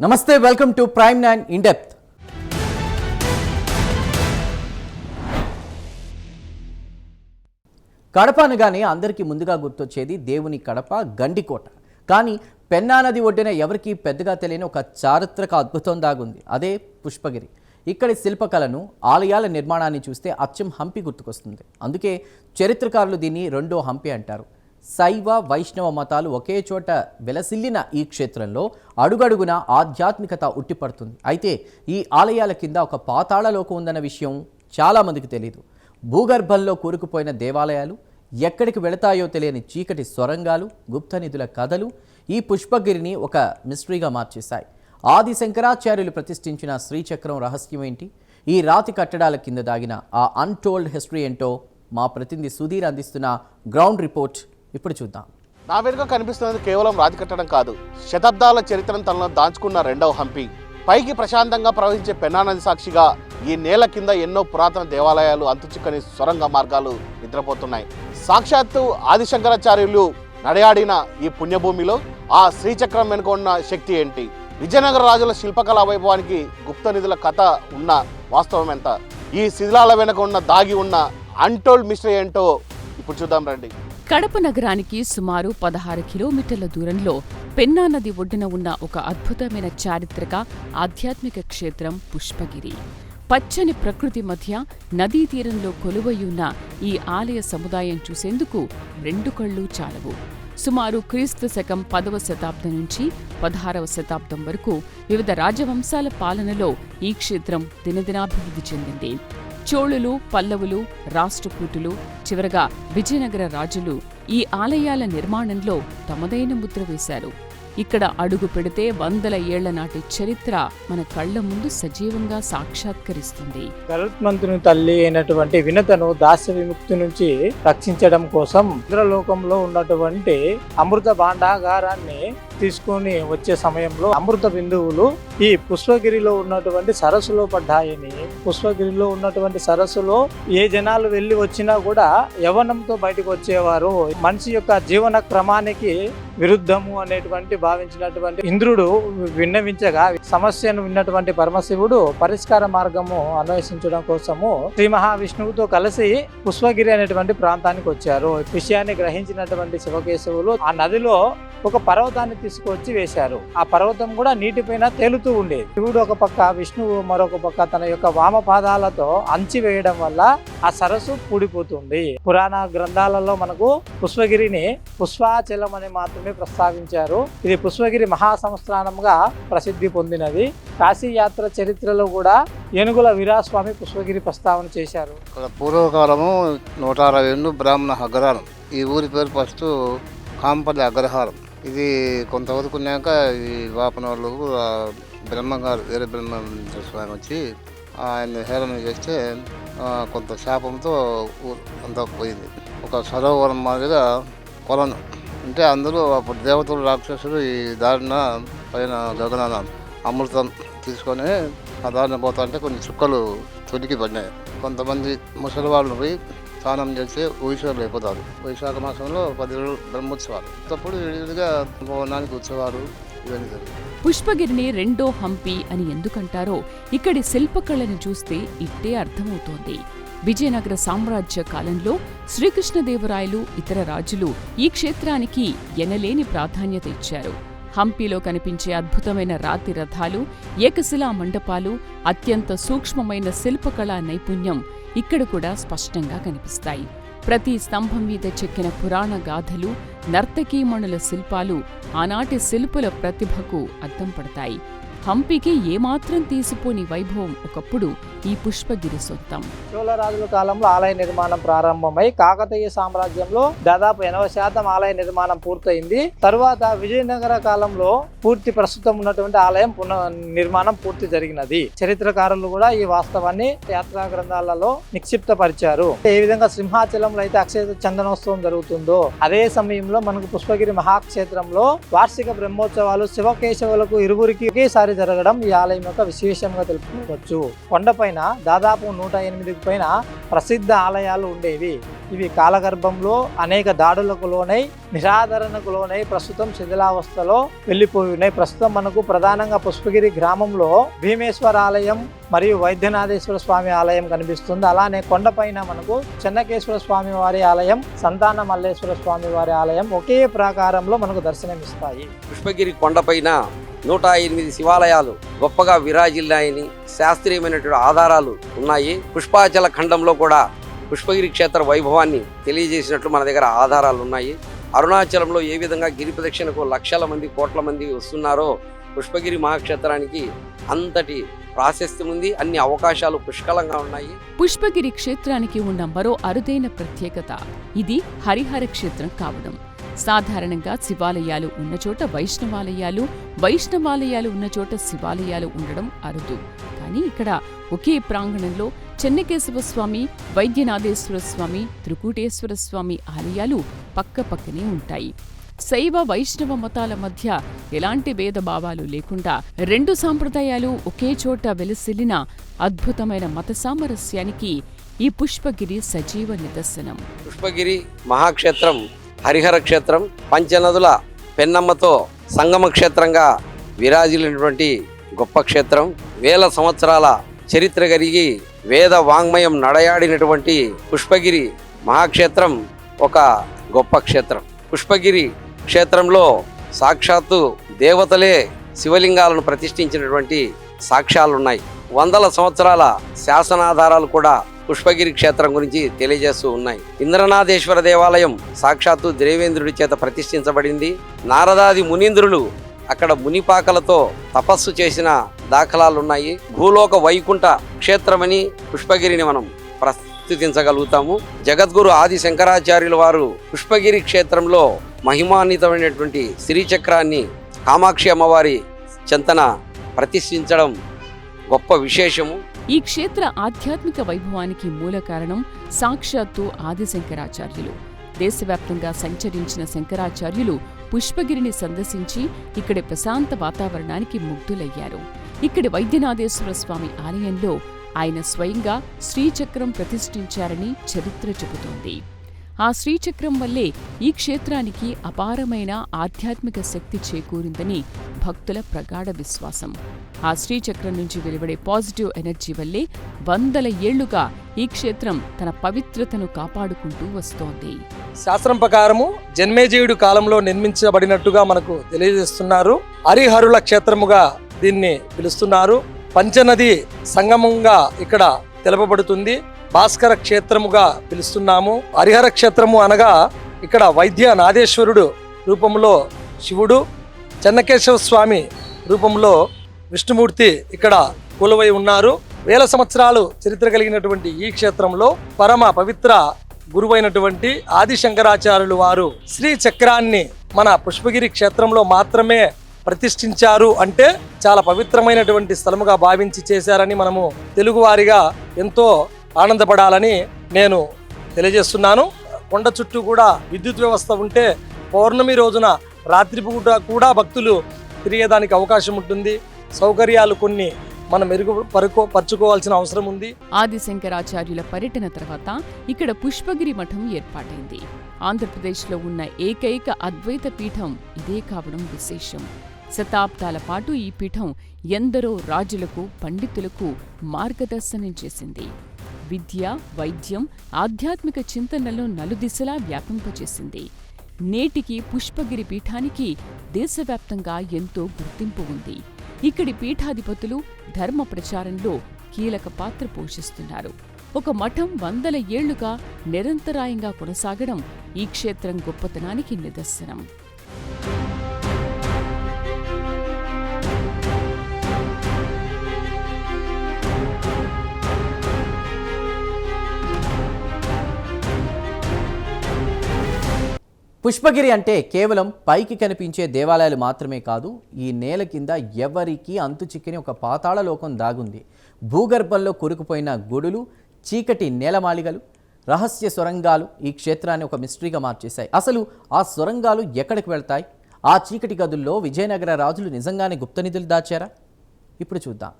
నమస్తే, welcome to prime 9 in depth. Kadapa అనగానే అందరికీ ముందుగా గుర్తొచ్చేది దేవుని కడప, గండికోట. కానీ పెన్నా నది ఒడ్డున ఎవరికీ పెద్దగా తెలియని ఒక చారిత్రక అద్భుతం దాగుంది. అదే పుష్పగిరి. ఇక్కడి శిల్పకళను, ఆలయాల నిర్మాణాన్ని చూస్తే అచ్చం హంపి గుర్తుకొస్తుంది. అందుకే చరిత్రకారులు దీన్ని రెండో హంపి అంటారు. శైవ వైష్ణవ మతాలు ఒకే చోట వెలసిల్లిన ఈ క్షేత్రంలో అడుగడుగున ఆధ్యాత్మికత ఉట్టిపడుతుంది. అయితే ఈ ఆలయాల కింద ఒక పాతాళలోకం ఉందన్న విషయం చాలామందికి తెలియదు. భూగర్భంలో కూరుకుపోయిన దేవాలయాలు, ఎక్కడికి వెళతాయో తెలియని చీకటి సొరంగాలు, గుప్త నిధుల కథలు ఈ పుష్పగిరిని ఒక మిస్టరీగా మార్చేశాయి. ఆది శంకరాచార్యులు ప్రతిష్ఠించిన శ్రీచక్రం రహస్యం ఏంటి? ఈ రాతి కట్టడాల కింద దాగిన ఆ అన్టోల్డ్ హిస్టరీ ఏంటో మా ప్రతినిధి సుధీర్ అందిస్తున్న గ్రౌండ్ రిపోర్ట్ ఇప్పుడు చూద్దాం. నా వెనుక కనిపిస్తున్నది కేవలం రాతి కట్టడం కాదు, శతాబ్దాల చరిత్రను తనలో దాచుకున్న రెండవ హంపి. పైకి ప్రశాంతంగా ప్రవహించే పెన్నా నది సాక్షిగా ఈ నేల కింద ఎన్నో పురాతన దేవాలయాలు, అంతుచిక్కని సొరంగ మార్గాలు నిద్రపోతున్నాయి. సాక్షాత్తు ఆదిశంకరాచార్యులు నడయాడిన ఈ పుణ్యభూమిలో ఆ శ్రీచక్రం వెనుక ఉన్న శక్తి ఏంటి? విజయనగర రాజుల శిల్పకళా వైభవానికి గుప్త నిధుల కథ ఉన్న వాస్తవం ఎంత? ఈ శిథిలాల వెనుక ఉన్న దాగి ఉన్న అన్టోల్డ్ మిస్టరీ ఏంటో ఇప్పుడు చూద్దాం రండి. కడప నగరానికి సుమారు 16 కిలోమీటర్ల దూరంలో పెన్నా నది ఒడ్డున ఉన్న ఒక అద్భుతమైన చారిత్రక, ఆధ్యాత్మిక క్షేత్రం పుష్పగిరి. పచ్చని ప్రకృతి మధ్య నదీ తీరంలో కొలువయ్యున్న ఈ ఆలయ సముదాయం చూసేందుకు 2 కళ్ళు చాలవు. సుమారు క్రీస్తు శకం 10వ శతాబ్దం నుంచి 16వ శతాబ్దం వరకు వివిధ రాజవంశాల పాలనలో ఈ క్షేత్రం దినదినాభివృద్ధి చెందింది. చోళులు, పల్లవులు, రాష్ట్రకూటులు, చివరగా విజయనగర రాజులు ఈ ఆలయాల నిర్మాణంలో తమదైన ముద్ర వేశారు. ఇక్కడ అడుగు పెడితే 100 ఏళ్ల నాటి చరిత్ర మన కళ్ల ముందు సజీవంగా సాక్షాత్కరిస్తుంది. గరుత్మంతుని తల్లి అయినటువంటి వినతను దాస్య విముక్తి నుంచి రక్షించడం కోసం ఇంద్రలోకంలో ఉన్నటువంటి అమృత భాండాగారాన్ని తీసుకొని వచ్చే సమయంలో అమృత బిందువులు ఈ పుష్పగిరిలో ఉన్నటువంటి సరస్సులో పడ్డాయని, పుష్పగిరిలో ఉన్నటువంటి సరస్సులో ఏ జనాలు వెళ్ళి వచ్చినా కూడా యవ్వనంతో బయటకు వచ్చేవారు. మనిషి యొక్క జీవన క్రమానికి విరుద్ధము అనేటువంటి భావించినటువంటి ఇంద్రుడు విన్నవించగా సమస్యను విన్నటువంటి పరమశివుడు పరిష్కార మార్గము అన్వేషించడం కోసము శ్రీ మహావిష్ణువుతో కలిసి పుష్పగిరి అనేటువంటి ప్రాంతానికి వచ్చారు. విషయాన్ని గ్రహించినటువంటి శివకేశవులు ఆ నదిలో ఒక పర్వతాన్ని తీసుకొచ్చి వేశారు. ఆ పర్వతం కూడా నీటిపైన తేలుతూ ఉండేది. శివుడు ఒక పక్క, విష్ణువు మరొక పక్క తన యొక్క వామ పాదాలతో అంచి వేయడం వల్ల ఆ సరస్సు పూడిపోతుంది. పురాణ గ్రంథాలలో మనకు పుష్పగిరిని పుష్పాచలం అని మాత్రమే ప్రస్తావించారు. ఇది పుష్పగిరి మహాసంస్థానంగా ప్రసిద్ధి పొందినది. కాశీ యాత్ర చరిత్రలో కూడా ఏనుగుల వీరాస్వామి పుష్పగిరి ప్రస్తావన చేశారు. పూర్వకాలము 160 బ్రాహ్మణ అగ్రహారం. ఈ ఊరి పేరు ఫస్ట్ కాంపల్లి అగ్రహారం. ఇది కొంతవరకు ఉన్నాక ఈ వాపనవాళ్ళు బ్రహ్మగారు, వేరే బ్రహ్మ స్వామి వచ్చి ఆయన హేళన చేస్తే కొంత శాపంతో అంతా పోయింది. ఒక సరోవరం మాదిరిగా కొలను అంటే అందులో అప్పుడు దేవతలు, రాక్షసులు ఈ దారిన పైన గగనాన అమృతం తీసుకొని ఆ దారిన పోతా అంటే కొన్ని చుక్కలు తొలికి పడినాయి. కొంతమంది ముసలి వాళ్ళు పోయి స్నానం చేసి ఊహిషాలు అయిపోతారు. వైశాఖ మాసంలో 10 రోజులు బ్రహ్మోత్సవాలు. అప్పుడు విడిగా భవనానికి ఉత్సవాలు ఇవన్నీ జరుగుతాయి. పుష్పగిరిని రెండో హంపి అని ఎందుకంటారో ఇక్కడి శిల్పకళను చూస్తే ఇట్టే అర్థమవుతోంది. విజయనగర సామ్రాజ్య కాలంలో శ్రీకృష్ణదేవరాయలు, ఇతర రాజులు ఈ క్షేత్రానికి ఎనలేని ప్రాధాన్యత ఇచ్చారు. హంపిలో కనిపించే అద్భుతమైన రాతి రథాలు, ఏకశిలా మండపాలు, అత్యంత సూక్ష్మమైన శిల్పకళా నైపుణ్యం ఇక్కడ కూడా స్పష్టంగా కనిపిస్తాయి. ప్రతి స్తంభం మీద చెక్కిన పురాణ గాథలు, నర్తకీమణుల శిల్పాలు ఆనాటి శిల్పుల ప్రతిభకు అద్దం పడతాయి. హంపికి ఏమాత్రం తీసిపోని వైభవం ఒకప్పుడు ఈ పుష్పగిరి సొంతం. చోళరాజుల కాలంలో ఆలయ నిర్మాణం ప్రారంభమై కాకతీయ సామ్రాజ్యంలో దాదాపు 80% ఆలయ నిర్మాణం పూర్తయింది. తరువాత విజయనగర కాలంలో ప్రస్తుతం ఉన్నటువంటి ఆలయం నిర్మాణం పూర్తి జరిగినది. చరిత్రకారులు కూడా ఈ వాస్తవాన్ని యాత్రా గ్రంథాలలో నిక్షిప్తపరిచారు. ఏ విధంగా సింహాచలంలో అయితే అక్షయ చందనోత్సవం జరుగుతుందో అదే సమయంలో మనకు పుష్పగిరి మహాక్షేత్రంలో వార్షిక బ్రహ్మోత్సవాలు శివకేశవులకు ఇరువురికి ఒకేసారి ఒకేసారి జరగడం ఈ ఆలయం యొక్క విశేషంగా తెలుపుకోవచ్చు. కొండపైన దాదాపు 108కు పైన ప్రసిద్ధ ఆలయాలు ఉండేవి. ఇవి కాలగర్భంలో అనేక దాడులకు లోనై నిరాదరణకు లోనై ప్రస్తుతం శిథిలావస్థలో వెళ్ళిపోయి ఉన్నాయి. ప్రస్తుతం మనకు ప్రధానంగా పుష్పగిరి గ్రామంలో భీమేశ్వర ఆలయం మరియు వైద్యనాథేశ్వర స్వామి ఆలయం కనిపిస్తుంది. అలానే కొండపైన మనకు చెన్నకేశ్వర స్వామి వారి ఆలయం, సంతాన మల్లేశ్వర స్వామి వారి ఆలయం ఒకే ప్రాకారంలో మనకు దర్శనమిస్తాయి. పుష్పగిరి కొండపైన 108 శివాలయాలు గొప్పగా విరాజిల్లాయని శాస్త్రీయమైనటువంటి ఆధారాలు ఉన్నాయి. పుష్పాచల ఖండంలో కూడా పుష్పగిరి క్షేత్ర వైభవాన్ని తెలియజేసినట్లు మన దగ్గర ఆధారాలు ఉన్నాయి. అరుణాచలంలో ఏ విధంగా గిరి ప్రదక్షిణకు లక్షల మంది, కోట్ల మంది వస్తున్నారో పుష్పగిరి మహాక్షేత్రానికి అంతటి ప్రాశస్త్యం ఉంది. అన్ని అవకాశాలు పుష్కలంగా ఉన్నాయి. పుష్పగిరి క్షేత్రానికి ఉన్న మరో అరుదైన ప్రత్యేకత ఇది హరిహర క్షేత్రం కావడం. సాధారణంగా శివాలయాలు ఉన్న చోట వైష్ణవాలయాలు, వైష్ణవాలయాలు ఉన్న చోట శివాలయాలు ఉండడం అరుదు. కానీ ఇక్కడ ఒకే ప్రాంగణంలో చెన్నకేశవ స్వామి, వైద్యనాథేశ్వర స్వామి, త్రికూటేశ్వర స్వామి ఆలయాలు పక్కపక్కనే ఉంటాయి. శైవ వైష్ణవ మతాల మధ్య ఎలాంటి భేదభావాలు లేకుండా రెండు సాంప్రదాయాలు ఒకే చోట వెలసిల్లిన అద్భుతమైన మత సామరస్యానికి ఈ పుష్పగిరి సజీవ నిదర్శనం. పుష్పగిరి మహాక్షేత్రం హరిహర క్షేత్రం పంచనదుల పెన్నమ్మతో సంగమ క్షేత్రంగా విరాజిల్లినటువంటి గొప్ప క్షేత్రం. వేల సంవత్సరాల చరిత్ర కలిగి వేద వాంగ్మయం నడయాడినటువంటి పుష్పగిరి మహాక్షేత్రం ఒక గొప్ప క్షేత్రం. పుష్పగిరి క్షేత్రంలో సాక్షాత్తు దేవతలే శివలింగాలను ప్రతిష్ఠించినటువంటి సాక్ష్యాలున్నాయి. వందల సంవత్సరాల శాసనాధారాలు కూడా పుష్పగిరి క్షేత్రం గురించి తెలియజేస్తూ ఉన్నాయి. ఇంద్రనాథేశ్వర దేవాలయం సాక్షాత్తు దేవేంద్రుడి చేత ప్రతిష్ఠించబడింది. నారదాది మునీంద్రులు అక్కడ మునిపాకలతో తపస్సు చేసిన దాఖలాలున్నాయి. భూలోక వైకుంఠ క్షేత్రమని పుష్పగిరిని మనం ప్రస్తుతించగలుగుతాము. జగద్గురు ఆది శంకరాచార్యుల వారు పుష్పగిరి క్షేత్రంలో మహిమాన్వితమైనటువంటి శ్రీచక్రాన్ని కామాక్షి అమ్మవారి చెంతన ప్రతిష్ఠించడం గొప్ప విశేషము. ఈ క్షేత్ర ఆధ్యాత్మిక వైభవానికి మూల కారణం సాక్షాత్తు ఆది శంకరాచార్యులు. దేశవ్యాప్తంగా సంచరించిన శంకరాచార్యులు పుష్పగిరిని సందర్శించి ఇక్కడి ప్రశాంత వాతావరణానికి ముగ్ధులయ్యారు. ఇక్కడి వైద్యనాథేశ్వర స్వామి ఆలయంలో ఆయన స్వయంగా శ్రీచక్రం ప్రతిష్ఠించారని చరిత్ర చెబుతోంది. ఆ శ్రీచక్రం వల్లే ఈ క్షేత్రానికి అపారమైన ఆధ్యాత్మిక శక్తి చేకూరిందని భక్తుల ప్రగాఢ విశ్వాసం. ఆ శ్రీచక్రం నుంచి వెలువడే పాజిటివ్ ఎనర్జీ వల్లే వందల ఏళ్లుగా ఈ క్షేత్రం తన పవిత్రతను కాపాడుకుంటూ వస్తోంది. శాస్త్రం ప్రకారము జన్మేజయుడు కాలంలో నిర్మించబడినట్టుగా మనకు తెలియజేస్తున్నారు. హరిహరుల క్షేత్రముగా దీన్ని పిలుస్తున్నారు. పంచనది సంగమంగా ఇక్కడ తెలపబడుతుంది. భాస్కర క్షేత్రముగా పిలుస్తున్నాము. హరిహర క్షేత్రము అనగా ఇక్కడ వైద్య నాథేశ్వరుడు రూపంలో శివుడు, చెన్నకేశవ స్వామి రూపంలో విష్ణుమూర్తి ఇక్కడ కొలువై ఉన్నారు. వేల సంవత్సరాలు చరిత్ర కలిగినటువంటి ఈ క్షేత్రంలో పరమ పవిత్ర గురువైనటువంటి ఆది శంకరాచార్యులు వారు శ్రీ చక్రాన్ని మన పుష్పగిరి క్షేత్రంలో మాత్రమే ప్రతిష్ఠించారు అంటే చాలా పవిత్రమైనటువంటి స్థలముగా భావించి చేశారని మనము తెలుగువారిగా ఎంతో ఆనందపడాలని నేను తెలియజేస్తున్నాను. కొండ చుట్టూ కూడా విద్యుత్ వ్యవస్థ ఉంటే పౌర్ణమి రోజున రాత్రిపూట కూడా భక్తులు తిరిగేదానికి అవకాశం ఉంటుంది. సౌకర్యాలు కొన్ని మనం పరుచుకోవాల్సిన అవసరం ఉంది. ఆది శంకరాచార్యుల పర్యటన తర్వాత ఇక్కడ పుష్పగిరి మఠం ఏర్పాటైంది. ఆంధ్రప్రదేశ్లో ఉన్న ఏకైక అద్వైత పీఠం ఇదే కావడం విశేషం. శతాబ్దాల పాటు ఈ పీఠం ఎందరో రాజులకు, పండితులకు మార్గదర్శనం చేసింది. విద్య, వైద్యం, ఆధ్యాత్మిక చింతనలో నలుదిశలా వ్యాపింపచేసింది. నేటికి పుష్పగిరి పీఠానికి దేశవ్యాప్తంగా ఎంతో గుర్తింపు ఉంది. ఇక్కడి పీఠాధిపతులు ధర్మ ప్రచారంలో కీలక పాత్ర పోషిస్తున్నారు. ఒక మఠం వందల ఏళ్లుగా నిరంతరాయంగా కొనసాగడం ఈ క్షేత్రం గొప్పతనానికి నిదర్శనం. పుష్పగిరి అంటే కేవలం పైకి కనిపించే దేవాలయాలు మాత్రమే కాదు, ఈ నేల కింద ఎవరికీ అంతు చిక్కని ఒక పాతాళ లోకం దాగుంది. భూగర్భంలో కూరుకుపోయిన గుడులు, చీకటి నేలమాళిగలు, రహస్య సొరంగాలు ఈ క్షేత్రాన్ని ఒక మిస్టరీగా మార్చేశాయి. అసలు ఆ సొరంగాలు ఎక్కడికి వెళ్తాయి? ఆ చీకటి గదుల్లో విజయనగర రాజులు నిజంగానే గుప్త నిధులు దాచారా? ఇప్పుడు చూద్దాం.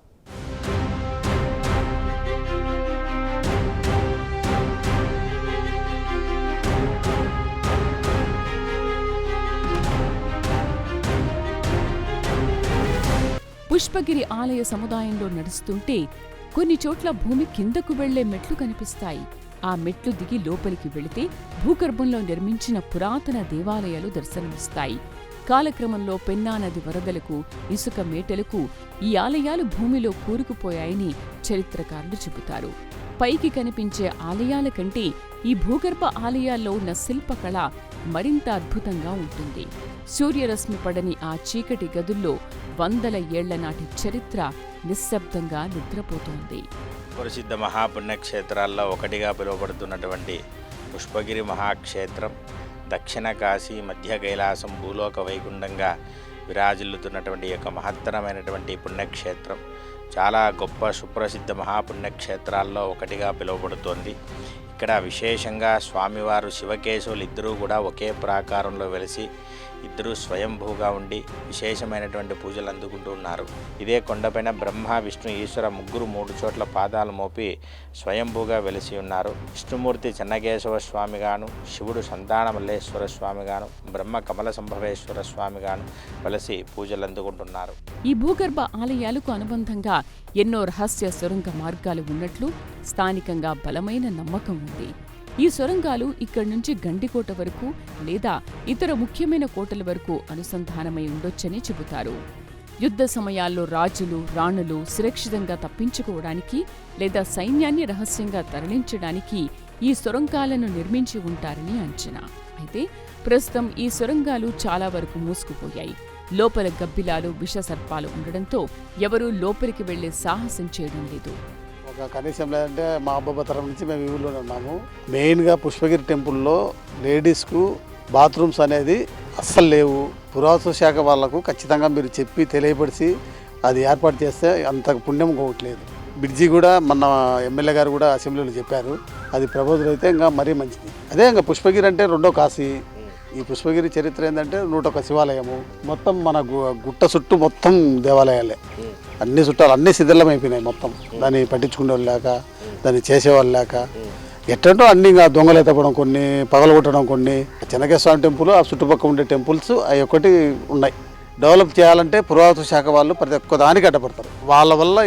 పుష్పగిరి ఆలయ సముదాయంలో నడుస్తుంటే కొన్ని చోట్ల భూమి కిందకు వెళ్లే మెట్లు కనిపిస్తాయి. ఆ మెట్లు దిగి లోపలికి వెళితే భూగర్భంలో నిర్మించిన పురాతన దేవాలయాలు దర్శనమిస్తాయి. కాలక్రమంలో పెన్నా నది వరదలకు, ఇసుక మేటలకు ఈ ఆలయాలు భూమిలో కూరుకుపోయాయని చరిత్రకారులు చెబుతారు. పైకి కనిపించే ఆలయాల కంటే ఈ భూగర్భ ఆలయాల్లో ఉన్న శిల్పకళ మరింత అద్భుతంగా ఉంటుంది. సూర్యరశ్మి పడని ఆ చీకటి గదుల్లో వందల ఏళ్ల నాటి చరిత్ర నిశ్శబ్దంగా నిద్రపోతోంది. ప్రసిద్ధ మహాపుణ్యక్షేత్రాల్లో ఒకటిగా పిలువబడుతున్నటువంటి పుష్పగిరి మహాక్షేత్రం దక్షిణ కాశీ, మధ్య కైలాసం, భూలోక వైకుంఠంగా విరాజిల్లుతున్నటువంటి యొక్క మహత్తరమైనటువంటి పుణ్యక్షేత్రం చాలా గొప్ప సుప్రసిద్ధ మహాపుణ్యక్షేత్రాల్లో ఒకటిగా పిలువబడుతోంది. ఇక్కడ విశేషంగా స్వామివారు శివకేశవులు ఇద్దరూ కూడా ఒకే ప్రాకారంలో వెలిసి ఇద్దరూ స్వయంభూగా ఉండి విశేషమైనటువంటి పూజలు అందుకుంటూ ఉన్నారు. ఇదే కొండపైన బ్రహ్మ, విష్ణు, ఈశ్వర ముగ్గురు 3 చోట్ల పాదాలు మోపి స్వయంభూగా వెలిసి ఉన్నారు. విష్ణుమూర్తి చెన్నకేశవ స్వామిగాను, శివుడు సంతాన మల్లేశ్వర స్వామిగాను, బ్రహ్మ కమల సంభవేశ్వర స్వామిగాను వెలిసి పూజలు అందుకుంటున్నారు. ఈ భూగర్భ ఆలయాలకు అనుబంధంగా ఎన్నో రహస్య సొరంగ మార్గాలు ఉన్నట్లు స్థానికంగా బలమైన నమ్మకం ఉంది. ఈ సొరంగాలు ఇక్కడి నుంచి గండికోట వరకు లేదా ఇతర ముఖ్యమైన కోటల వరకు అనుసంధానమై ఉండొచ్చని చెబుతారు. యుద్ధ సమయాల్లో రాజులు, రాణులు సురక్షితంగా తప్పించుకోవడానికి లేదా సైన్యాన్ని రహస్యంగా తరలించడానికి ఈ సొరంగాలను నిర్మించి ఉంటారని అంచనా. అయితే ప్రస్తుతం ఈ సొరంగాలు చాలా వరకు మూసుకుపోయాయి. లోపల గబ్బిలాలు, విషసర్పాలు ఉండడంతో ఎవరూ లోపలికి వెళ్లే సాహసం చేయడం లేదు. ఒక కనీసం లేదంటే మా అబ్బాయి తరం నుంచి మేము ఈ ఊళ్ళోనే ఉన్నాము. మెయిన్గా పుష్పగిరి టెంపుల్లో లేడీస్కు బాత్రూమ్స్ అనేది అస్సలు లేవు. పురాతన శాఖ వాళ్ళకు ఖచ్చితంగా మీరు చెప్పి తెలియపరిచి అది ఏర్పాటు చేస్తే అంత పుణ్యం పోవట్లేదు. బ్రిడ్జి కూడా మన ఎమ్మెల్యే గారు కూడా అసెంబ్లీలో చెప్పారు. అది ప్రపోజల్ అయితే ఇంకా మరీ మంచిది. అదే ఇంకా పుష్పగిరి అంటే రెండో కాశీ. ఈ పుష్పగిరి చరిత్ర ఏంటంటే 101 శివాలయము, మొత్తం మన గుట్ట చుట్టూ మొత్తం దేవాలయాలే. అన్ని చుట్టాలు అన్ని శిథిలం అయిపోయినాయి మొత్తం. దాన్ని పట్టించుకునే వాళ్ళు లేక, దాన్ని చేసేవాళ్ళు లేక, ఎట్టంటో అన్ని ఇంకా దొంగలు ఎత్తపడం, కొన్ని పగలగొట్టడం, కొన్ని చెన్నకేశ్వర స్వామి టెంపుల్, ఆ చుట్టుపక్కల ఉండే టెంపుల్స్ అవి ఒకటి ఉన్నాయి. డెవలప్ చేయాలంటే పురాతన శాఖ వాళ్ళు ప్రతి ఒక్క దానికి అడ్డపడతారు. వాళ్ళ వల్ల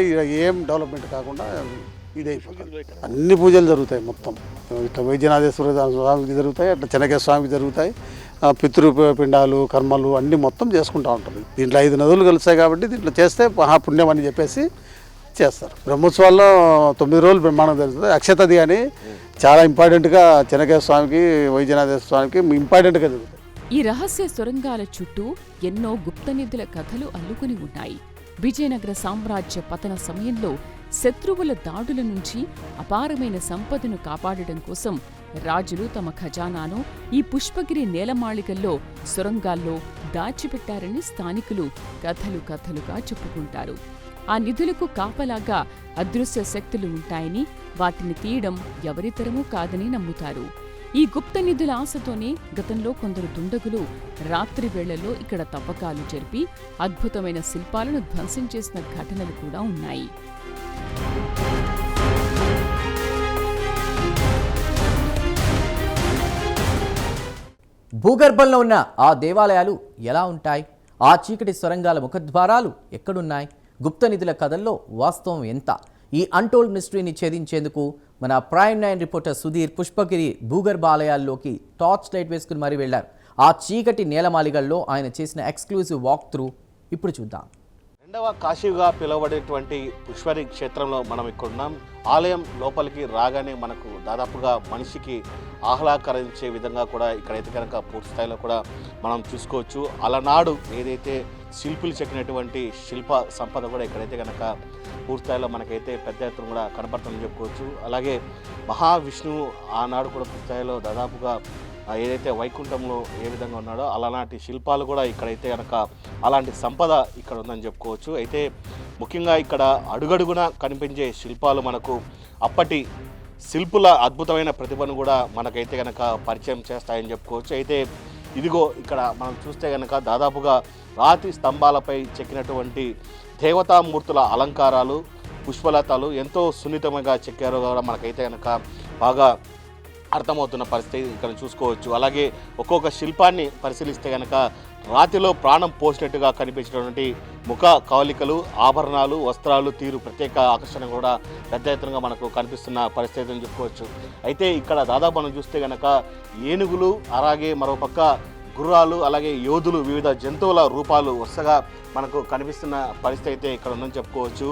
ఏం డెవలప్మెంట్ కాకుండా ఇదైపోతుంది. అన్ని పూజలు జరుగుతాయి మొత్తం. ఇట్లా వైద్యనాథేశ్వర స్వామికి జరుగుతాయి, అట్లా చెన్నకేశ్వర స్వామికి జరుగుతాయి. పితృపిండాలు, కర్మలు అన్నీ మొత్తం చేసుకుంటూ ఉంటుంది. దీంట్లో 5 నదులు కలుస్తాయి కాబట్టి దీంట్లో చేస్తే మహాపుణ్యం అని చెప్పేసి చేస్తారు. బ్రహ్మోత్సవాల్లో 9 రోజులు బ్రహ్మాండం జరుగుతుంది. అక్షతది అని చాలా ఇంపార్టెంట్గా చెన్నకేశ్వర స్వామికి, వైద్యనాథేశ్వర స్వామికి ఇంపార్టెంట్గా జరుగుతాయి. ఈ రహస్య సొరంగాల చుట్టూ ఎన్నో గుప్తనిధుల కథలు అల్లుకుని ఉన్నాయి. విజయనగర సామ్రాజ్య పతన సమయంలో శత్రువుల దాడుల నుంచి అపారమైన సంపదను కాపాడటం కోసం రాజులు తమ ఖజానాను ఈ పుష్పగిరి నేలమాళికల్లో సొరంగాల్లో దాచిపెట్టారని స్థానికులు కథలుగా చెప్పుకుంటారు. ఆ నిధులకు కాపలాగా అదృశ్య శక్తులు ఉంటాయని, వాటిని తీయడం ఎవరితరమూ కాదని నమ్ముతారు. ఈ గుప్త నిధుల ఆశతోనే గతంలో కొందరు దుండగులు రాత్రి వేళల్లో ఇక్కడ తవ్వకాలు జరిపి అద్భుతమైన శిల్పాలను ధ్వంసం చేసిన ఘటనలు కూడా ఉన్నాయి. భూగర్భంలో ఉన్న ఆ దేవాలయాలు ఎలా ఉంటాయి? ఆ చీకటి సొరంగాల ముఖద్వారాలు ఎక్కడున్నాయి? గుప్త నిధుల కథల్లో వాస్తవం ఎంత? ఈ అన్టోల్డ్ మిస్టరీని ఛేదించేందుకు మన ప్రైమ్ 9 రిపోర్టర్ సుధీర్ పుష్పగిరి భూగర్భ ఆలయాల్లోకి టార్చ్ లైట్ వేసుకుని మరీ వెళ్లారు. ఆ చీకటి నేలమాలిగల్లో ఆయన చేసిన ఎక్స్క్లూజివ్ వాక్ త్రూ ఇప్పుడు చూద్దాం. రెండవ కాశీగా పిలువబడేటువంటి పుష్పగిరి క్షేత్రంలో మనం ఇక్కడున్నాం. ఆలయం లోపలికి రాగానే మనకు దాదాపుగా మనిషికి ఆహ్లాదకరించే విధంగా కూడా ఇక్కడైతే కనుక పూర్తి స్థాయిలో కూడా మనం చూసుకోవచ్చు. అలనాడు ఏదైతే శిల్పులు చెక్కినటువంటి శిల్ప సంపద కూడా ఇక్కడైతే కనుక పూర్తిస్థాయిలో మనకైతే పెద్ద ఎత్తున కూడా కనపడుతుందని చెప్పుకోవచ్చు. అలాగే మహావిష్ణువు ఆనాడు కూడా పూర్తిస్థాయిలో దాదాపుగా ఏదైతే వైకుంఠంలో ఏ విధంగా ఉన్నాడో అలాంటి శిల్పాలు కూడా ఇక్కడైతే కనుక అలాంటి సంపద ఇక్కడ ఉందని చెప్పుకోవచ్చు. అయితే ముఖ్యంగా ఇక్కడ అడుగడుగున కనిపించే శిల్పాలు మనకు అప్పటి శిల్పుల అద్భుతమైన ప్రతిభను కూడా మనకైతే కనుక పరిచయం చేస్తాయని చెప్పుకోవచ్చు. అయితే ఇదిగో ఇక్కడ మనం చూస్తే కనుక దాదాపుగా రాతి స్తంభాలపై చెక్కినటువంటి దేవతామూర్తుల అలంకారాలు, పుష్పలతాలు ఎంతో సున్నితంగా చెక్కారో కూడా మనకైతే కనుక బాగా అర్థమవుతున్న పరిస్థితి ఇక్కడ చూసుకోవచ్చు. అలాగే ఒక్కొక్క శిల్పాన్ని పరిశీలిస్తే కనుక రాతిలో ప్రాణం పోసినట్టుగా కనిపించినటువంటి ముఖ కవలికలు, ఆభరణాలు, వస్త్రాలు, తీరు ప్రత్యేక ఆకర్షణ కూడా పెద్ద ఎత్తునగా మనకు కనిపిస్తున్న పరిస్థితి అని చెప్పుకోవచ్చు. అయితే ఇక్కడ దాదాపు మనం చూస్తే కనుక ఏనుగులు, అలాగే మరోపక్క గుర్రాలు, అలాగే యోధులు, వివిధ జంతువుల రూపాలు వరుసగా మనకు కనిపిస్తున్న పరిస్థితి అయితే ఇక్కడ ఉందని చెప్పుకోవచ్చు.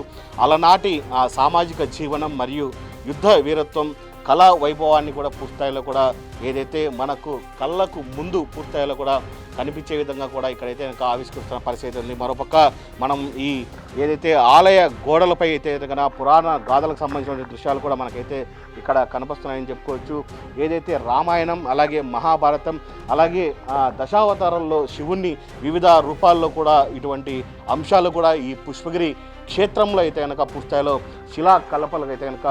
అలనాటి ఆ సామాజిక జీవనం మరియు యుద్ధ వీరత్వం, కళా వైభవాన్ని కూడా పూర్తిస్థాయిలో కూడా ఏదైతే మనకు కళ్ళకు ముందు పూర్తిస్థాయిలో కూడా కనిపించే విధంగా కూడా ఇక్కడైతే కనుక ఆవిష్కరిస్తున్న పరిస్థితి ఉంది. మరోపక్క మనం ఈ ఏదైతే ఆలయ గోడలపై అయితే కనుక పురాణ గాథలకు సంబంధించిన దృశ్యాలు కూడా మనకైతే ఇక్కడ కనిపిస్తున్నాయని చెప్పుకోవచ్చు. ఏదైతే రామాయణం, అలాగే మహాభారతం, అలాగే దశావతారంలో శివుణ్ణి వివిధ రూపాల్లో కూడా ఇటువంటి అంశాలు కూడా ఈ పుష్పగిరి క్షేత్రంలో అయితే కనుక పూర్తిస్థాయిలో శిలా కలపలకు అయితే కనుక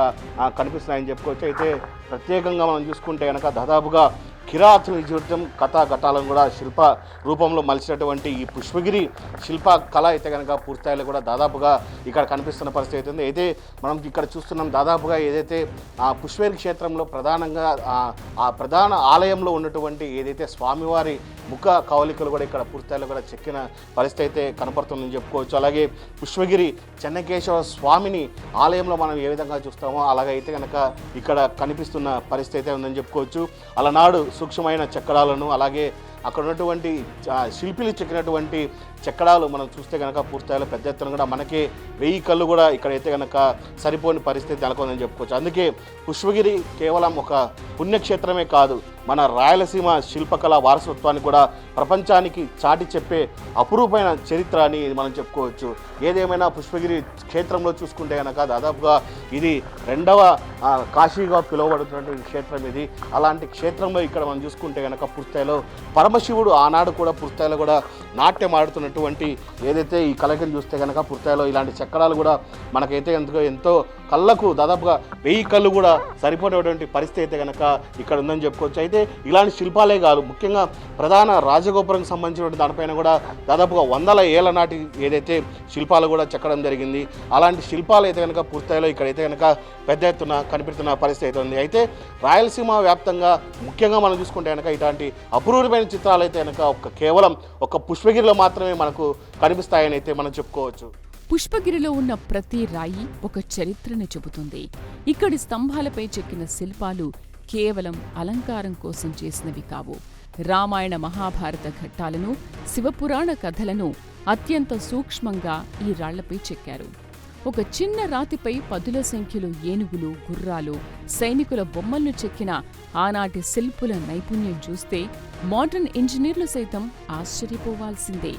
కనిపిస్తున్నాయని చెప్పుకోవచ్చు. అయితే ప్రత్యేకంగా మనం చూసుకుంటే కనుక దాదాపుగా కిరాతుని జీవితం కథా ఘటాలను కూడా శిల్ప రూపంలో మలిచినటువంటి ఈ పుష్పగిరి శిల్ప కళ అయితే కనుక పూర్తిస్థాయిలో కూడా దాదాపుగా ఇక్కడ కనిపిస్తున్న పరిస్థితి అవుతుంది. అయితే మనం ఇక్కడ చూస్తున్నాం దాదాపుగా ఏదైతే ఆ పుష్పగిరి క్షేత్రంలో ప్రధానంగా ఆ ప్రధాన ఆలయంలో ఉన్నటువంటి ఏదైతే స్వామివారి ముఖ కవలికలు కూడా ఇక్కడ పూర్తిస్థాయిలో కూడా చెక్కిన పరిస్థితి అయితే కనపడుతుందని చెప్పుకోవచ్చు. అలాగే పుష్పగిరి చెన్నకేశవ స్వామిని ఆలయంలో మనం ఏ విధంగా చూస్తామో అలాగైతే కనుక ఇక్కడ కనిపిస్తున్న పరిస్థితి అయితే ఉందని చెప్పుకోవచ్చు. అలనాడు సూక్ష్మమైన చక్రాలను, అలాగే అక్కడ ఉన్నటువంటి శిల్పిలు చెక్కినటువంటి చక్రాలు మనం చూస్తే కనుక పూర్తిస్థాయిలో పెద్ద ఎత్తున కూడా మనకి 1000 కళ్ళు కూడా ఇక్కడైతే కనుక సరిపోని పరిస్థితి నెలకొందని చెప్పుకోవచ్చు. అందుకే పుష్పగిరి కేవలం ఒక పుణ్యక్షేత్రమే కాదు, మన రాయలసీమ శిల్పకళ వారసత్వాన్ని కూడా ప్రపంచానికి చాటి చెప్పే అపురూపమైన చరిత్ర అని మనం చెప్పుకోవచ్చు. ఏదేమైనా పుష్పగిరి క్షేత్రంలో చూసుకుంటే కనుక దాదాపుగా ఇది 2వ కాశీగా పిలువబడుతున్నటువంటి క్షేత్రం ఇది. అలాంటి క్షేత్రంలో ఇక్కడ మనం చూసుకుంటే కనుక పూర్తిస్థాయిలో పరమశివుడు ఆనాడు కూడా పూర్తిస్థాయిలో కూడా నాట్యం ఆడుతున్నటువంటి ఏదైతే ఈ కళకని చూస్తే కనుక పూర్తిస్థాయిలో ఇలాంటి చక్రాలు కూడా మనకైతే ఎంతో కళ్ళకు దాదాపుగా 1000 కళ్ళు కూడా సరిపోయేటువంటి పరిస్థితి అయితే కనుక ఇక్కడ ఉందని చెప్పుకోవచ్చు. అయితే ఇలాంటి శిల్పాలే కాదు, ముఖ్యంగా ప్రధాన రాజగోపురంకి సంబంధించినటువంటి దానిపైన కూడా దాదాపుగా 100 ఏళ్ల నాటి ఏదైతే శిల్పాలు కూడా చెక్కడం జరిగింది. అలాంటి శిల్పాలు అయితే కనుక పూర్తిస్థాయిలో ఇక్కడైతే కనుక పెద్ద ఎత్తున కనిపిస్తున్న పరిస్థితి అయితే ఉంది. అయితే రాయలసీమ వ్యాప్తంగా ముఖ్యంగా మనం చూసుకుంటే కనుక ఇలాంటి అపురూపమైన చిత్రాలు అయితే కనుక కేవలం ఒక పుష్పగిరిలో మాత్రమే మనకు కనిపిస్తాయని అయితే మనం చెప్పుకోవచ్చు. పుష్పగిరిలో ఉన్న ప్రతి రాయి ఒక చరిత్రను చెబుతుంది. ఇక్కడి స్తంభాలపై చెక్కిన శిల్పాలు కేవలం అలంకారం కోసం చేసినవి కావు. రామాయణ మహాభారత ఘట్టాలను, శివపురాణ కథలను అత్యంత సూక్ష్మంగా ఈ రాళ్లపై చెక్కారు. ఒక చిన్న రాతిపై 10ల సంఖ్యలో ఏనుగులు, గుర్రాలు, సైనికుల బొమ్మలను చెక్కిన ఆనాటి శిల్పుల నైపుణ్యం చూస్తే మోడర్న్ ఇంజనీర్లు సైతం ఆశ్చర్యపోవాల్సిందే.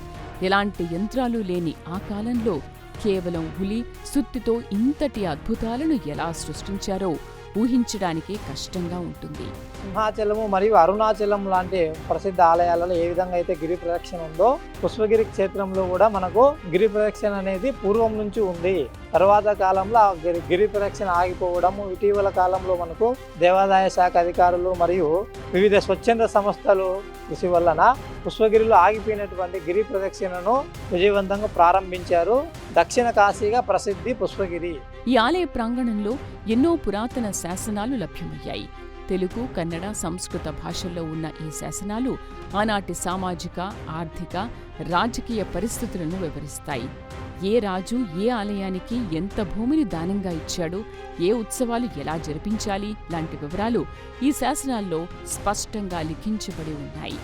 ఎలాంటి యంత్రాలు లేని ఆ కాలంలో కేవలం ఉలి, సుత్తితో ఇంతటి అద్భుతాలను ఎలా సృష్టించారో ఊహించడానికే కష్టంగా ఉంటుంది. సింహాచలము మరియు అరుణాచలం లాంటి ప్రసిద్ధ ఆలయాలలో ఏ విధంగా అయితే గిరి ప్రదక్షిణ ఉందో పుష్పగిరి క్షేత్రంలో కూడా మనకు గిరి ప్రదక్షిణ అనేది పూర్వం నుంచి ఉంది. తర్వాత కాలంలో ఆ గిరి ప్రదక్షిణ ఆగిపోవడము, ఇటీవల కాలంలో మనకు దేవాదాయ శాఖ అధికారులు మరియు వివిధ స్వచ్ఛంద సంస్థలు కృషి వలన పుష్పగిరిలో ఆగిపోయినటువంటి గిరి ప్రదక్షిణను విజయవంతంగా ప్రారంభించారు. దక్షిణ కాశీగా ప్రసిద్ధి పుష్పగిరి. ఈ ఆలయ ప్రాంగణంలో ఎన్నో పురాతన శాసనాలు లభ్యమయ్యాయి. తెలుగు, కన్నడ, సంస్కృత భాషల్లో ఉన్న ఈ శాసనాలు ఆనాటి సామాజిక, ఆర్థిక, రాజకీయ పరిస్థితులను వివరిస్తాయి. ఏ రాజు ఏ ఆలయానికి ఎంత భూమిని దానంగా ఇచ్చాడు, ఏ ఉత్సవాలు ఎలా జరిపించాలి లాంటి వివరాలు ఈ శాసనాల్లో స్పష్టంగా లిఖించబడి ఉన్నాయి.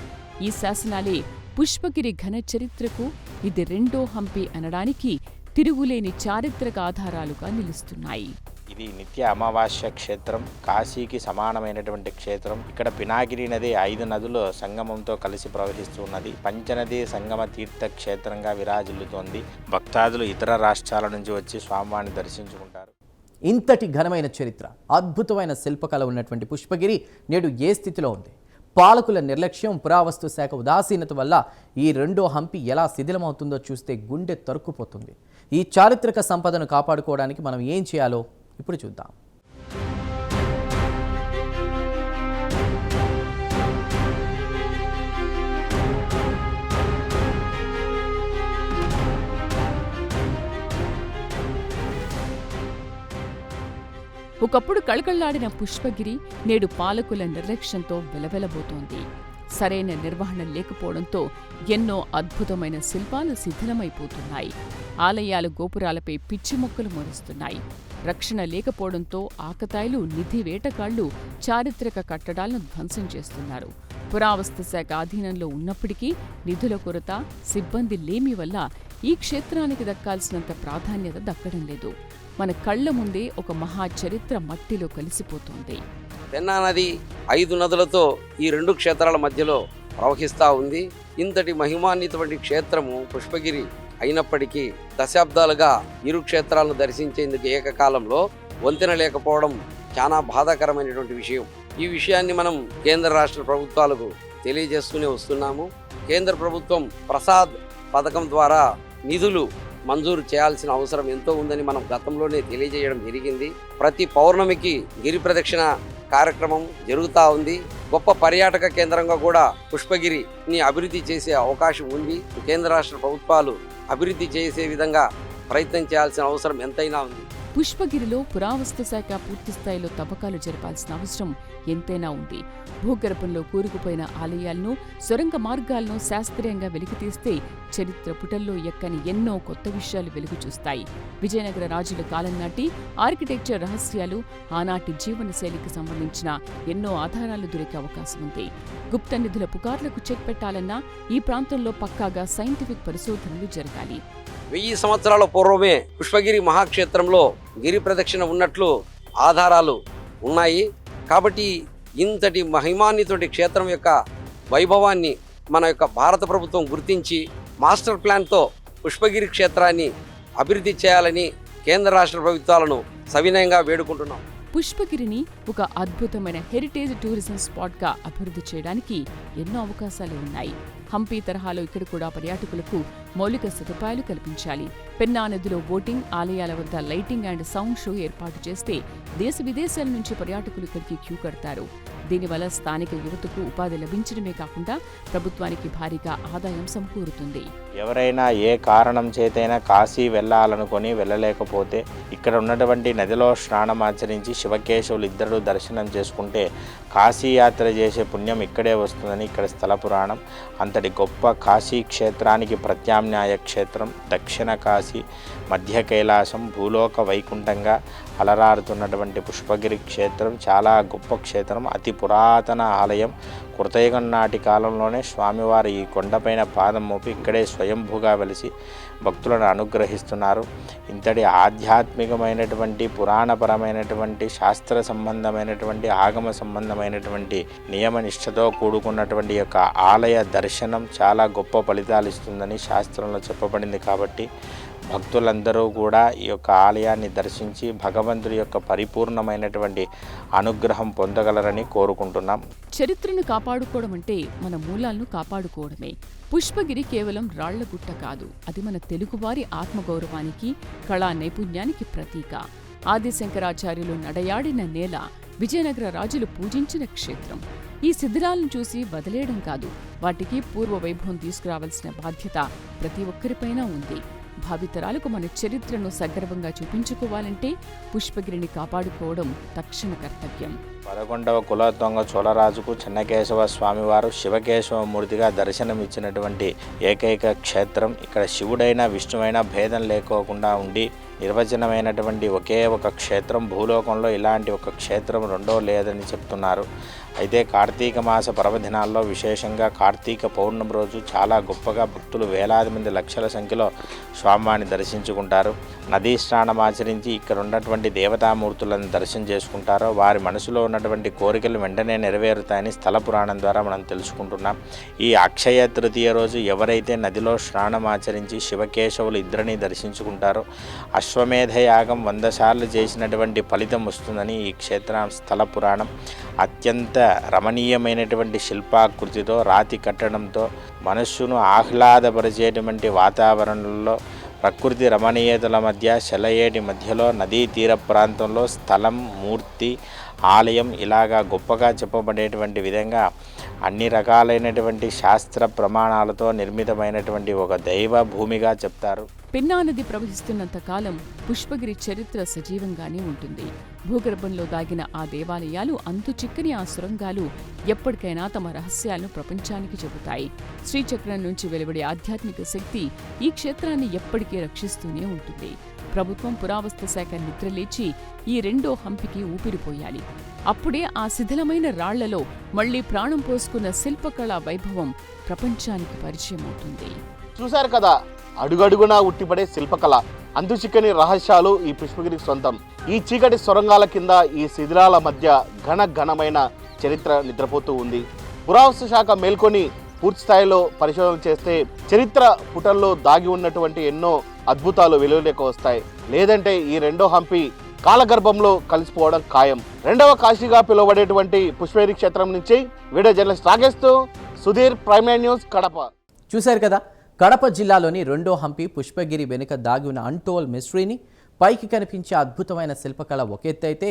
ఈ శాసనాలే పుష్పగిరి ఘన చరిత్రకు ఇది 2వ హంపి అనడానికి తిరుగులేని చారిత్రక ఆధారాలుగా నిలుస్తున్నాయి. ఇది నిత్య అమావాస్య క్షేత్రం, కాశీకి సమానమైనటువంటి క్షేత్రం. ఇక్కడ పినాకిని నది 5 నదుల సంగమంతో కలిసి ప్రవహిస్తున్నది. పంచనది సంగమ తీర్థ క్షేత్రంగా విరాజిల్లుతోంది. భక్తాదులు ఇతర రాష్ట్రాల నుంచి వచ్చి స్వామివారిని దర్శించుకుంటారు. ఇంతటి ఘనమైన చరిత్ర, అద్భుతమైన శిల్పకళ ఉన్నటువంటి పుష్పగిరి నేడు ఏ స్థితిలో ఉంది? పాలకుల నిర్లక్ష్యం, పురావస్తు శాఖ ఉదాసీనత వల్ల ఈ 2వ హంపి ఎలా శిథిలమవుతుందో చూస్తే గుండె తరుక్కుపోతుంది. ఈ చారిత్రక సంపదను కాపాడుకోవడానికి మనం ఏం చేయాలో ఇప్పుడు చూద్దాం. ఒకప్పుడు కళకళ్లాడిన పుష్పగిరి నేడు పాలకుల నిర్లక్ష్యంతో వెలవెలబోతోంది. సరైన నిర్వహణ లేకపోవడంతో ఎన్నో అద్భుతమైన శిల్పాలు శిథిలమైపోతున్నాయి. ఆలయాల గోపురాలపై పిచ్చి మొక్కలు మొలుస్తున్నాయి. రక్షణ లేకపోవడంతో ఆకతాయిలు, నిధి వేటగాళ్లు చారిత్రక కట్టడాలను ధ్వంసం చేస్తున్నారు. పురావస్తు శాఖ ఆధీనంలో ఉన్నప్పటికీ నిధుల కొరత, సిబ్బంది లేమి వల్ల ఈ క్షేత్రానికి దక్కాల్సినంత ప్రాధాన్యత దక్కడం లేదు. మన కళ్ల ముందే ఒక మహా చరిత్ర మట్టిలో కలిసిపోతోంది. పెన్నా నది 5 నదులతో ఈ 2 క్షేత్రాల మధ్యలో ప్రవహిస్తూ ఉంది. ఇంతటి మహిమాన్వితమైన క్షేత్రము పుష్పగిరి అయినప్పటికీ దశాబ్దాలుగా ఇరు క్షేత్రాలను దర్శించేందుకు ఏకకాలంలో వంతెన లేకపోవడం చాలా బాధాకరమైనటువంటి విషయం. ఈ విషయాన్ని మనం కేంద్ర రాష్ట్ర ప్రభుత్వాలకు తెలియజేస్తూనే వస్తున్నాము. కేంద్ర ప్రభుత్వం ప్రసాద్ పథకం ద్వారా నిధులు మంజూరు చేయాల్సిన అవసరం ఎంతో ఉందని మనం గతంలోనే తెలియజేయడం జరిగింది. ప్రతి పౌర్ణమికి గిరి ప్రదక్షిణ కార్యక్రమం జరుగుతూ ఉంది. గొప్ప పర్యాటక కేంద్రంగా కూడా పుష్పగిరిని అభివృద్ధి చేసే అవకాశం ఉంది. కేంద్ర రాష్ట్ర ప్రభుత్వాలు అభివృద్ధి చేసే విధంగా ప్రయత్నం చేయాల్సిన అవసరం ఎంతైనా ఉంది. పుష్పగిరిలో పురావస్తు శాఖ పూర్తిస్థాయిలో తవ్వకాలు జరపాల్సిన అవసరం ఎంతైనా ఉంది. భూగర్భంలో కూరుకుపోయిన ఆలయాలను, సొరంగ మార్గాలను శాస్త్రీయంగా వెలికితీస్తే చరిత్ర పుటల్లో ఎక్కని ఎన్నో కొత్త విషయాలు వెలుగు చూస్తాయి. విజయనగర రాజుల కాలం నాటి ఆర్కిటెక్చర్ రహస్యాలు, ఆనాటి జీవనశైలికి సంబంధించిన ఎన్నో ఆధారాలు దొరికే అవకాశం ఉంది. గుప్త నిధుల పుకార్లకు చెక్ పెట్టాలన్నా ఈ ప్రాంతంలో పక్కాగా సైంటిఫిక్ పరిశోధనలు జరగాలి. 1000 సంవత్సరాల పూర్వమే పుష్పగిరి మహాక్షేత్రంలో గిరి ప్రదక్షిణ ఉన్నట్లు ఆధారాలు ఉన్నాయి. కాబట్టి ఇంతటి మహిమాన్వితమైన క్షేత్రం యొక్క వైభవాన్ని మన యొక్క భారత ప్రభుత్వం గుర్తించి మాస్టర్ ప్లాన్తో పుష్పగిరి క్షేత్రాన్ని అభివృద్ధి చేయాలని కేంద్ర రాష్ట్ర ప్రభుత్వాలను సవినయంగా వేడుకుంటున్నాం. పుష్పగిరిని ఒక అద్భుతమైన హెరిటేజ్ టూరిజం స్పాట్గా అభివృద్ధి చేయడానికి ఎన్నో అవకాశాలు ఉన్నాయి. హంపి తరహాలో ఇక్కడ కూడా పర్యాటకులకు మౌలిక సదుపాయాలు కల్పించాలి. పెన్నా నదిలో బోటింగ్, ఆలయాల వద్ద లైటింగ్ అండ్ సౌండ్ షో ఏర్పాటు చేస్తే దేశ విదేశాల నుంచి పర్యాటకులు ఇక్కడికి క్యూ కడతారు. దీనివల్ల స్థానిక యువతకు ఉపాధి లభించడమే కాకుండా ప్రభుత్వానికి భారీగా ఆదాయం సమకూరుతుంది. ఎవరైనా ఏ కారణం చేతైనా కాశీ వెళ్ళాలనుకొని వెళ్ళలేకపోతే ఇక్కడ ఉన్నటువంటి నదిలో స్నానమాచరించి శివకేశవులు ఇద్దరు దర్శనం చేసుకుంటే కాశీ యాత్ర చేసే పుణ్యం ఇక్కడే వస్తుందని ఇక్కడ స్థల పురాణం. అంతటి గొప్ప కాశీ క్షేత్రానికి ప్రత్యామ్నాయ క్షేత్రం దక్షిణ కాశీ, మధ్య కైలాసం, భూలోక వైకుంఠంగా అలరారుతున్నటువంటి పుష్పగిరి క్షేత్రం చాలా గొప్ప క్షేత్రం. అతి పురాతన ఆలయం. కృతయుగం నాటి కాలంలోనే స్వామివారు ఈ కొండపైన పాదం మోపి ఇక్కడే స్వయంభూగా వెలిసి భక్తులను అనుగ్రహిస్తున్నారు. ఇంతటి ఆధ్యాత్మికమైనటువంటి, పురాణపరమైనటువంటి, శాస్త్ర సంబంధమైనటువంటి, ఆగమ సంబంధమైనటువంటి నియమనిష్టతో కూడుకున్నటువంటి యొక్క ఆలయ దర్శనం చాలా గొప్ప ఫలితాలు ఇస్తుందని శాస్త్రంలో చెప్పబడింది. కాబట్టి భక్తులందరూ కూడా ఈ యొక్క ఆలయాన్ని దర్శించి భగవంతుడి యొక్క పరిపూర్ణమైనటువంటి అనుగ్రహం పొందగలరని కోరుకుంటున్నాం. చరిత్రను కాపాడుకోవడం అంటే మన మూలాలను కాపాడుకోవడమే. పుష్పగిరి కేవలం రాళ్లగుట్ట కాదు, అది మన తెలుగువారి ఆత్మగౌరవానికి, కళా నైపుణ్యానికి ప్రతీక. ఆదిశంకరాచార్యులు నడయాడిన నేల, విజయనగర రాజులు పూజించిన క్షేత్రం. ఈ శిథిలాలను చూసి వదిలేయడం కాదు, వాటికి పూర్వ వైభవం తీసుకురావాల్సిన బాధ్యత ప్రతి ఒక్కరిపైనా ఉంది. భావితరాలకు మన చరిత్రను సగర్వంగా చూపించుకోవాలంటే పుష్పగిరిని కాపాడుకోవడం తక్షణ కర్తవ్యం. 11వ కులతొంగ చోళరాజుకు చెన్నకేశవ స్వామివారు శివకేశవమూర్తిగా దర్శనమిచ్చినటువంటి ఏకైక క్షేత్రం. ఇక్కడ శివుడైనా విష్ణువైనా భేదం లేకోకుండా ఉండి నిర్వచనమైనటువంటి ఒకే ఒక క్షేత్రం. భూలోకంలో ఇలాంటి ఒక క్షేత్రం రెండో లేదని చెప్తున్నారు. అయితే కార్తీక మాస పర్వదినాల్లో విశేషంగా కార్తీక పౌర్ణమి రోజు చాలా గొప్పగా భక్తులు వేలాది మంది లక్షల సంఖ్యలో స్వామివారిని దర్శించుకుంటారు. నదీ స్నానం ఆచరించి ఇక్కడ ఉన్నటువంటి దేవతామూర్తులను దర్శనం చేసుకుంటారో వారి మనసులో ఉన్నటువంటి కోరికలు వెంటనే నెరవేరుతాయని స్థల పురాణం ద్వారా మనం తెలుసుకుంటున్నాం. ఈ అక్షయ తృతీయ రోజు ఎవరైతే నదిలో స్నానం ఆచరించి శివకేశవులు ఇద్దరిని దర్శించుకుంటారో అశ్వమేధ యాగం 100 సార్లు చేసినటువంటి ఫలితం వస్తుందని ఈ క్షేత్ర స్థల పురాణం. అత్యంత రమణీయమైనటువంటి శిల్పాకృతితో, రాతి కట్టడంతో మనస్సును ఆహ్లాదపరిచేటువంటి వాతావరణంలో, ప్రకృతి రమణీయతల మధ్య, శలయేటి మధ్యలో, నదీ తీర ప్రాంతంలో స్థలం, మూర్తి, ఆలయం ఇలాగా గొప్పగా చెప్పబడేటువంటి విధంగా అన్ని రకాలైనటువంటి శాస్త్ర ప్రమాణాలతో నిర్మితమైనటువంటి ఒక దైవ భూమిగా చెప్తారు. పెన్నా నది ప్రవహిస్తున్నంత కాలం పుష్పగిరి చరిత్ర సజీవంగానే ఉంటుంది. భూగర్భంలో దాగిన ఆ దేవాలయాలు, అంతుచిక్కని ఆ సొరంగాలు ఎప్పటికైనా తమ రహస్యాలను ప్రపంచానికి చెబుతాయి. శ్రీచక్రం నుంచి వెలువడే ఆధ్యాత్మిక శక్తి ఈ క్షేత్రాన్ని ఎప్పటికీ రక్షిస్తూనే ఉంటుంది. ప్రభుత్వం, పురావస్తు శాఖ నిద్రలేచి ఈ రెండో హంపికి ఊపిరిపోయాలి. అప్పుడే ఆ శిథిలమైన రాళ్లలో మళ్లీ ప్రాణం పోసుకున్న శిల్పకళా వైభవం ప్రపంచానికి పరిచయం అవుతుంది. చూశారు కదా, అడుగడుగునా ఉట్టిపడే శిల్పకళ, అంతుచిక్కని రహస్యాలు ఈ పుష్పగిరికి సొంతం. ఈ చీకటి సొరంగాల కింద, ఈ శిథిలాల మధ్య ఘనమైన చరిత్ర నిద్రపోతూ ఉంది. పురావస్తు శాఖ మేల్కొని పూర్తి స్థాయిలో పరిశోధన చేస్తే చరిత్ర పుటల్లో దాగి ఉన్నటువంటి ఎన్నో అద్భుతాలు వెలుగులోకి వస్తాయి. లేదంటే ఈ రెండో హంపి కాలగర్భంలో కలిసిపోవడం ఖాయం. రెండవ కాశీగా పిలువబడేటువంటి పుష్పగిరి క్షేత్రం నుంచి వీడియో జర్నలిస్ట్ రాగేస్తూ సుధీర్, ప్రైమ్ న్యూస్, కడప. చూశారు కదా, కడప జిల్లాలోని రెండో హంపి పుష్పగిరి వెనుక దాగి ఉన్న అన్టోల్ మిస్టరీని, పైకి కనిపించే అద్భుతమైన శిల్పకళ ఒక ఎత్తు అయితే,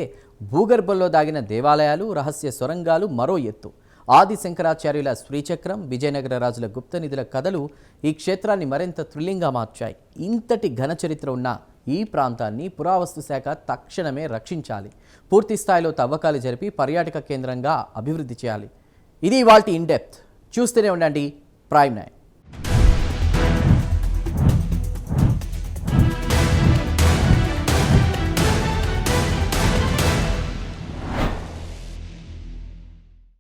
భూగర్భంలో దాగిన దేవాలయాలు, రహస్య సొరంగాలు మరో ఎత్తు. ఆది శంకరాచార్యుల శ్రీచక్రం, విజయనగర రాజుల గుప్త నిధుల కథలు ఈ క్షేత్రాన్ని మరింత థ్రిల్లింగ్గా మార్చాయి. ఇంతటి ఘన చరిత్ర ఉన్న ఈ ప్రాంతాన్ని పురావస్తు శాఖ తక్షణమే రక్షించాలి. పూర్తి స్థాయిలో తవ్వకాలు జరిపి పర్యాటక కేంద్రంగా అభివృద్ధి చేయాలి. ఇది ఇవాల్టి ఇన్ డెప్త్. చూస్తూనే ఉండండి ప్రైమ్ 9.